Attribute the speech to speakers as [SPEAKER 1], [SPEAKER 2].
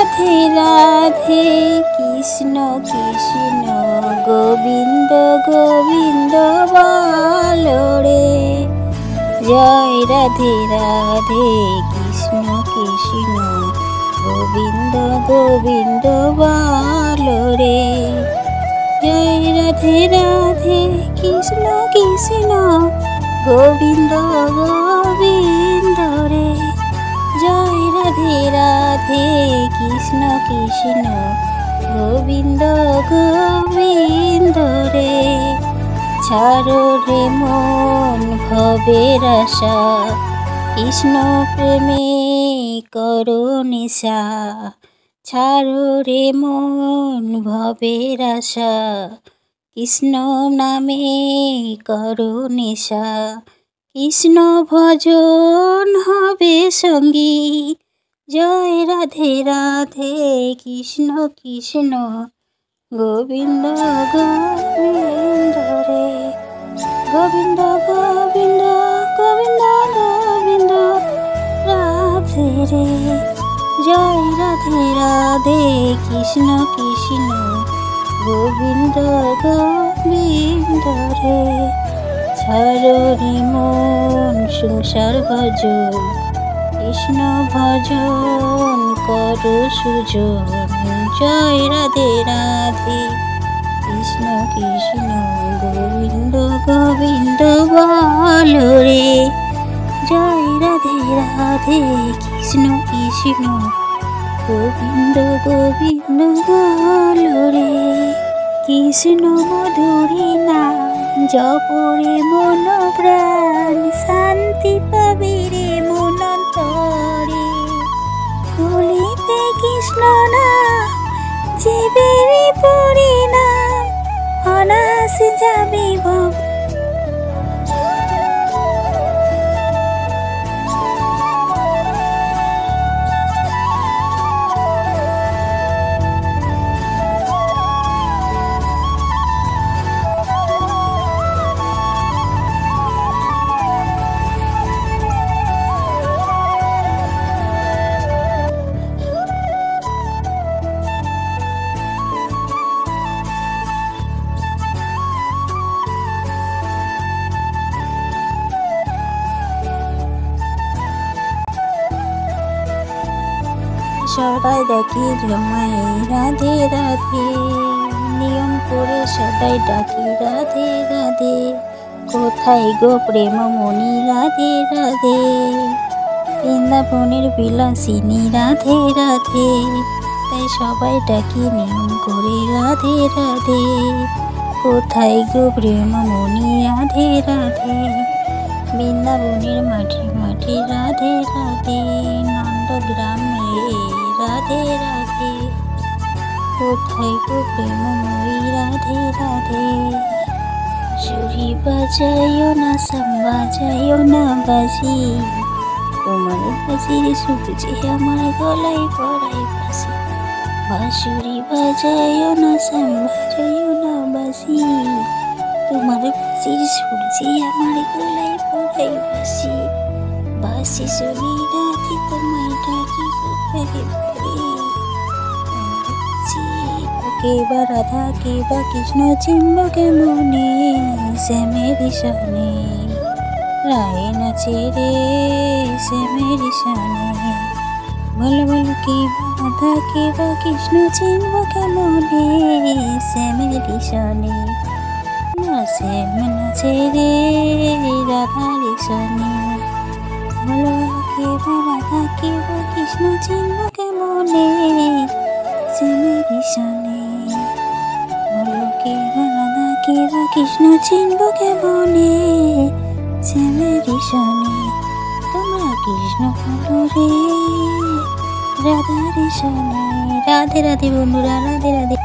[SPEAKER 1] রাধে রাধে কৃষ্ণ কৃষ্ণ গোবিন্দ গোবিন্দ বলো রে। জয় রাধে রাধে কৃষ্ণ কৃষ্ণ গোবিন্দ গোবিন্দ বলো রে। জয় রাধে রাধে কৃষ্ণ কৃষ্ণ গোবিন্দ গোবিন্দ রে। জয় রাধে রাধে কৃষ্ণ কৃষ্ণ গোবিন্দ গোবিন্দ রে। ছাড়ো রে মন ভবের আশা কৃষ্ণ প্রেমে করো নেশা। ছাড়ো রে মন ভবের আশা কৃষ্ণ নামে করো নেশা। কৃষ্ণ ভজন হবে সঙ্গী। জয় রাধে রাধে কৃষ্ণ কৃষ্ণ গোবিন্দ গোবিন্দ রে। গোবিন্দ গোবিন্দ গোবিন্দ গোবিন্দ রাধে রে। জয় রাধে রাধে কৃষ্ণ কৃষ্ণ গোবিন্দ গোবিন্দ রে। ছাড়ো রে মন সংসার ভজন কৃষ্ণ ভজন করো সুজন। জয় রাধে রাধে কৃষ্ণ কৃষ্ণ গোবিন্দ গোবিন্দ বলো রে। জয় রাধে রাধে কৃষ্ণ কৃষ্ণ গোবিন্দ গোবিন্দ বলো রে। কৃষ্ণ মধুরী নাম জপরে মন প্রাণ শান্তি পাবি রে মন অন্তরে। কলিতে কৃষ্ণ নাম জীবের পরিণাম অনায়াসে যাবি ভব। সবাই ডাকি জমাই রাধে রাধে নিয়ম করে সবাই ডাকি রাধে রাধে। কোথায় গো প্রেম মনি রাধে রাধে বৃন্দাবনের বিলাসিনী রাধে রাধে। তাই সবাই ডাকি নিয়ম করে রাধে রাধে। কোথায় গো প্রেম মনি রাধে রাধে বৃন্দাবনের মাঠে মাঠে রাধে রাধে। নন্দগ্রামে রাধে রাধে কোথায় গো প্রেমময়ী রাধে রাধে। সুরি বাজায়ও না বাজায়ও না বাজি তোমার বাজির সুখ যে আমার গলায় পড়াই বাসি। বাঁশুরি বাজায়ও না বাজায়ও না বাজি তোমার বাজির সুর যে আমার গলায় পড়াই বাসি। বাসি শুনি রাধে তোমায় ডাকি কোথায় কে বা রাধা কে বা কৃষ্ণ চিনব কেমনে। শ্যামেরি সনে রায় নাচে রে শ্যামেরি সনে। বলো বলো কে বা রাধা কে বা কৃষ্ণ চিনব কেমনে। শ্যামেরি সনে না শ্যাম নাচে রে রাধারি সনে। বলো কে বা রাধা কে বা কৃষ্ণ চিনব কেমনে। শ্যামেরি সনে বলো কে বা রাধা কে বা কৃষ্ণ চিনব কেমনে। শ্যামেরি সনে তোমরা কৃষ্ণ বলো রে রাধারি সনে। রাধে রাধে বন্ধুরা রাধে রাধে।